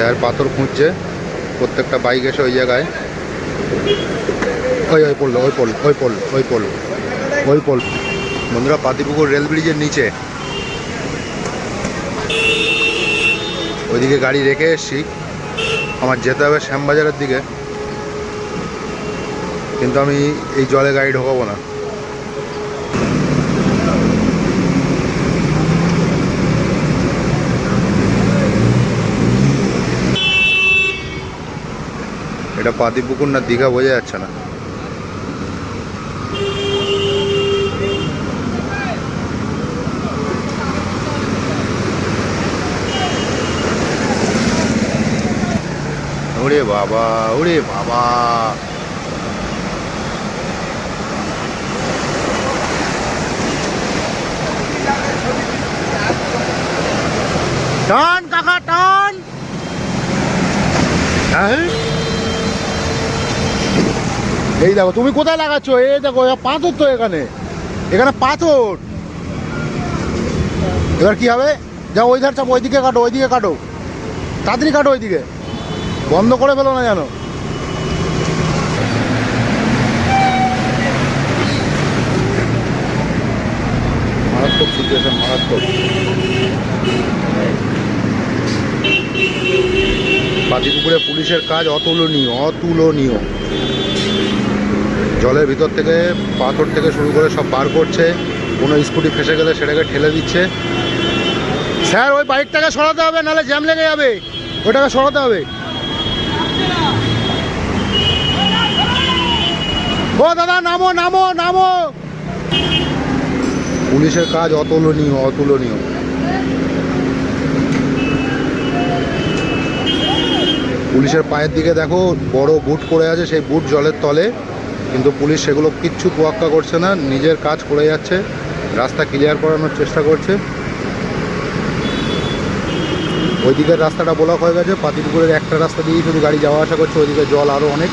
Sir পাথর খুঁজছে, প্রত্যেকটা বাইক এসে ওই জায়গায় ওই পড়লো, ওই পড়ল। বন্ধুরা, পাতিপুকুর রেল ব্রিজের নিচে ওইদিকে গাড়ি রেখে এসছি। আমার যেতে হবে শ্যামবাজারের দিকে, কিন্তু আমি এই জলে গাড়ি ঢোকাবো না। এটা পাতিপুকুর না দীঘা বোঝা যাচ্ছে না। ওরে বাবা, ওরে বাবা, টান কাকা টান। এই দেখো, তুমি কোথায় লাগাচ্ছ? এই দেখো পাথর তো, এখানে পাথর। এবার কি হবে? যাও ওই ধার চাপো, ওইদিকে কাটো, ওইদিকে কাটো, তাড়াতাড়ি কাটো, ওইদিকে বন্ধ করে ফেলো না জানো। মারাত্মক সিচুয়েশন, মারাত্মক। পাতিপুকুরে পুলিশের কাজ অতুলনীয়, অতুলনীয়। জলের ভিতর থেকে পাথর থেকে শুরু করে সব বার করছে। কোনো স্কুটি ফেসে গেলে সেটাকে ঠেলে দিচ্ছে। স্যার ওই বাইকটাকে সরাতে হবে, নাহলে জ্যাম লেগে যাবে। ওইটাকে সরাতে হবে। ও দাদা, নামো নামো নামো। পুলিশের কাজ অতুলনীয়, অতুলনীয়। পুলিশের পায়ের দিকে দেখো, বড় বুট পড়ে আছে, সেই বুট জলের তলে, কিন্তু পুলিশ সেগুলো কিচ্ছু তোয়াক্কা করছে না, নিজের কাজ করে যাচ্ছে। রাস্তা ক্লিয়ার করানোর চেষ্টা করছে। ওইদিকের রাস্তাটা ব্লক হয়ে গেছে। পাতিপুকুরের একটা রাস্তা দিয়েই শুধু গাড়ি যাওয়া আসা করছে। ওইদিকে জল আরও অনেক।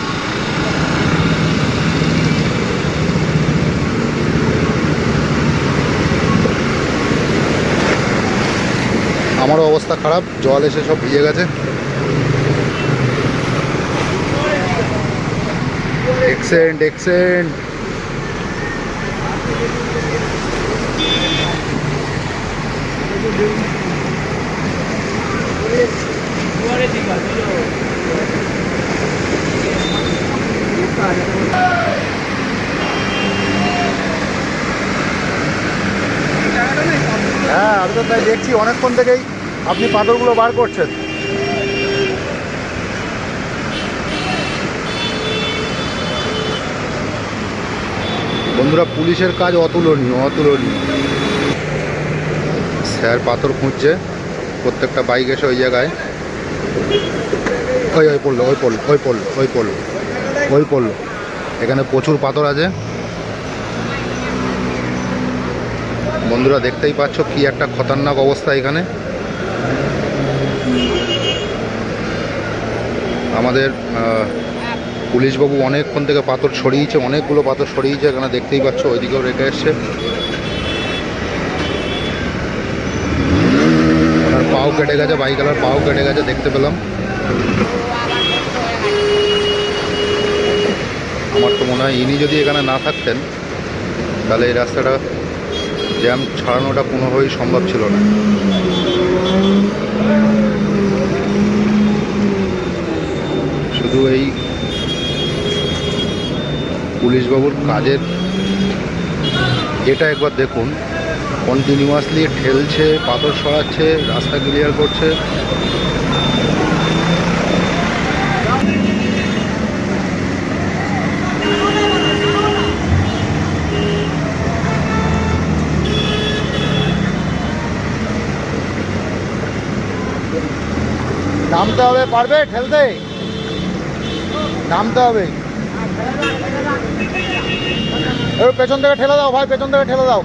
আমারও অবস্থা খারাপ, জল এসে সব ভিজে গেছে। Xcent Xcent. হ্যাঁ, আমি তো তাই দেখছি অনেকক্ষণ থেকেই আপনি পাথরগুলো বার করছেন। বন্ধুরা, পুলিশের কাজ অতুলনীয়, অতুলনীয়। স্যার পাথর খুঁজছে, প্রত্যেকটা বাইক এসে ওই জায়গায় ওই পড়লো। এখানে প্রচুর পাথর আছে। বন্ধুরা, দেখতেই পাচ্ছ কি একটা খতরনাক অবস্থা এখানে। আমাদের পুলিশবাবু অনেকক্ষণ থেকে পাথর সরিয়েছে, অনেকগুলো পাথর সরিয়েছে। এখানে দেখতেই পাচ্ছ, ওইদিকেও রেখে এসছে। ওনার পাও কেটে গেছে, বাইকওয়ালার পাও কেটে গেছে, দেখতে পেলাম। আমার তো মনে হয় ইনি যদি এখানে না থাকতেন, তাহলে এই রাস্তাটা জ্যাম ছাড়ানোটা কোনোভাবেই সম্ভব ছিল না। শুধু এই পুলিশবাবুর কাজের এটা একবার দেখুন, কন্টিনিউয়াসলি ঠেলছে, পাথর সরাচ্ছে, রাস্তা ক্লিয়ার করছে। নামতে হবে, পারবে ঠেলতে? নামতে হবে। পেছন থেকে ঠেলে দাও ভাই, পেছন থেকে ঠেলে দাও।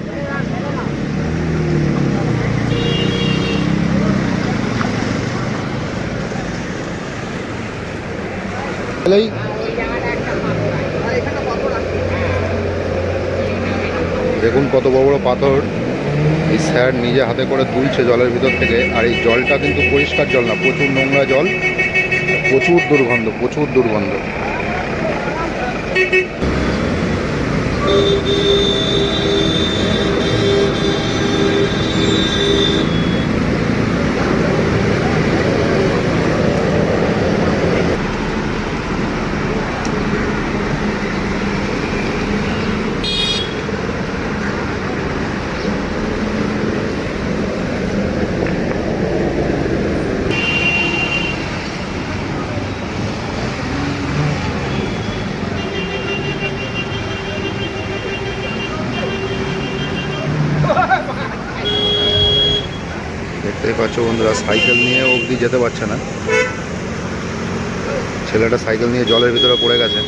দেখুন কত বড় বড় পাথর এই স্যার নিজে হাতে করে তুলছে জলের ভিতর থেকে। আর এই জলটা কিন্তু পরিষ্কার জল না, প্রচুর নোংরা জল। প্রচুর দুর্গন্ধ, প্রচুর দুর্গন্ধ। দেখতেই পাচ্ছ বন্ধুরা, সাইকেল নিয়ে অবধি যেতে পারছে না। ছেলেটা সাইকেল নিয়ে জলের ভিতরে পড়ে গেছে।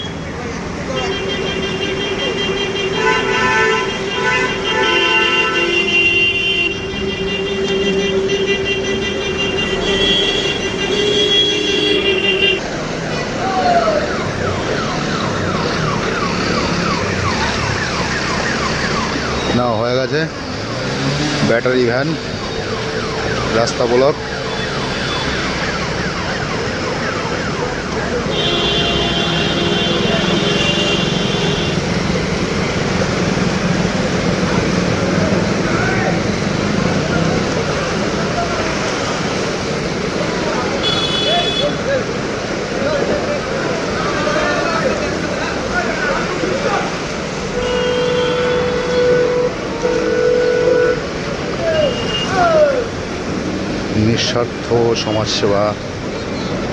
না, হয়ে গেছে ব্যাটারি ভ্যান, রাস্তা ব্লক। নিঃস্বার্থ সমাজসেবা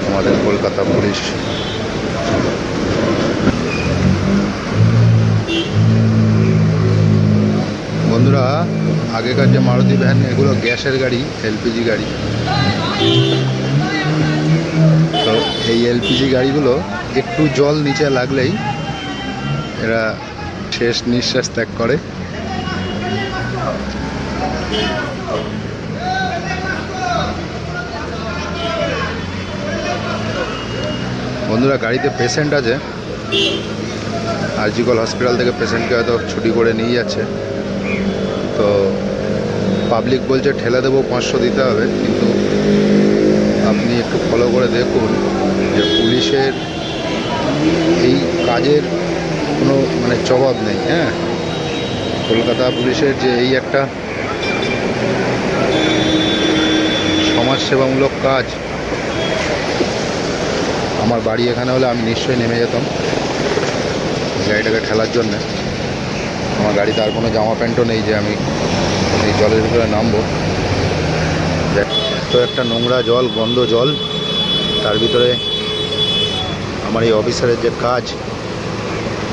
আমাদের কলকাতা পুলিশ। বন্ধুরা, আগেকার যে মারুতি ভ্যান, এগুলো গ্যাসের গাড়ি, এলপিজি গাড়ি। তো এই এলপিজি গাড়িগুলো একটু জল নিচে লাগলেই এরা শেষ নিঃশ্বাস ত্যাগ করে। বন্ধুরা, গাড়িতে পেশেন্ট আছে, আরজিকর হসপিটাল থেকে পেশেন্টকে হয়তো ছুটি করে নিয়ে যাচ্ছে। তো পাবলিক বলছে ঠেলে দেবো, 500 দিতে হবে। কিন্তু আপনি একটু ফলো করে দেখুন যে পুলিশের এই কাজের কোনো জবাব নেই। হ্যাঁ, কলকাতা পুলিশের যে এই একটা সমাজসেবামূলক কাজ, আমার বাড়ি এখানে হলে আমি নিশ্চয়ই নেমে যেতাম গাড়িটাকে ঠেলার জন্যে। আমার গাড়িতে আর কোনো জামা প্যান্টও নেই যে আমি এই জলের ভিতরে নামবো। তো একটা নোংরা জল, গন্ধ জল, তার ভিতরে আমার এই অফিসারের যে কাজ,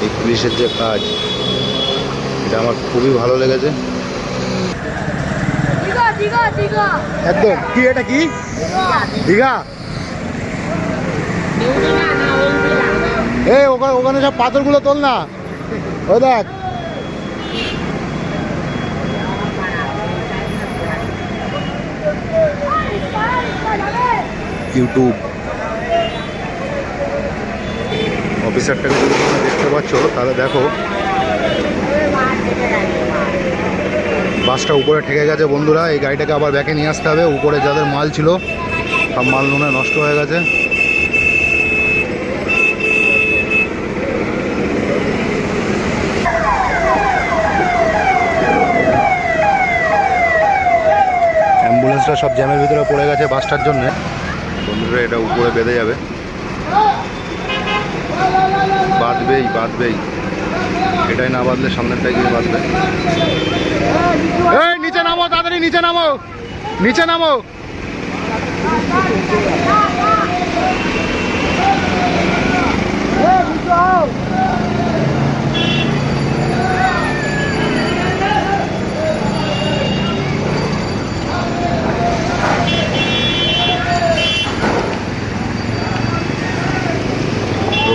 এই পুলিশের যে কাজ, এটা আমার খুবই ভালো লেগেছে একদম। কি এটা, কি দীঘা? এই ওখানে সব পাথরগুলো তোল না, ওই দেখ। ইউটিউব অফিসারটাকে যদি তোমরা দেখতে পাচ্ছ, তাহলে দেখো বাসটা উপরে ঠেকে গেছে। বন্ধুরা, এই গাড়িটাকে আবার ব্যাকে নিয়ে আসতে হবে। উপরে যাদের মাল ছিল সব মাল নুনে নষ্ট হয়ে গেছে। অ্যাম্বুলেন্সটা সব জ্যামের ভিতরে পড়ে গেছে বাসটার জন্য। বন্ধুরা, এটা উপরে বেঁধে যাবে, বাঁধবেই। এটাই না বাঁধলে সামনেরটাই গিয়ে বাঁধবে। এই নিচে নামো, তাড়াতাড়ি নিচে নামো, নিচে নামো।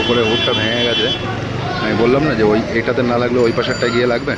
উপরে হুডটা ভেঙে গেছে। আমি বললাম না যে ওই এটাতে না লাগলে ওই পাশেরটা গিয়ে লাগবে।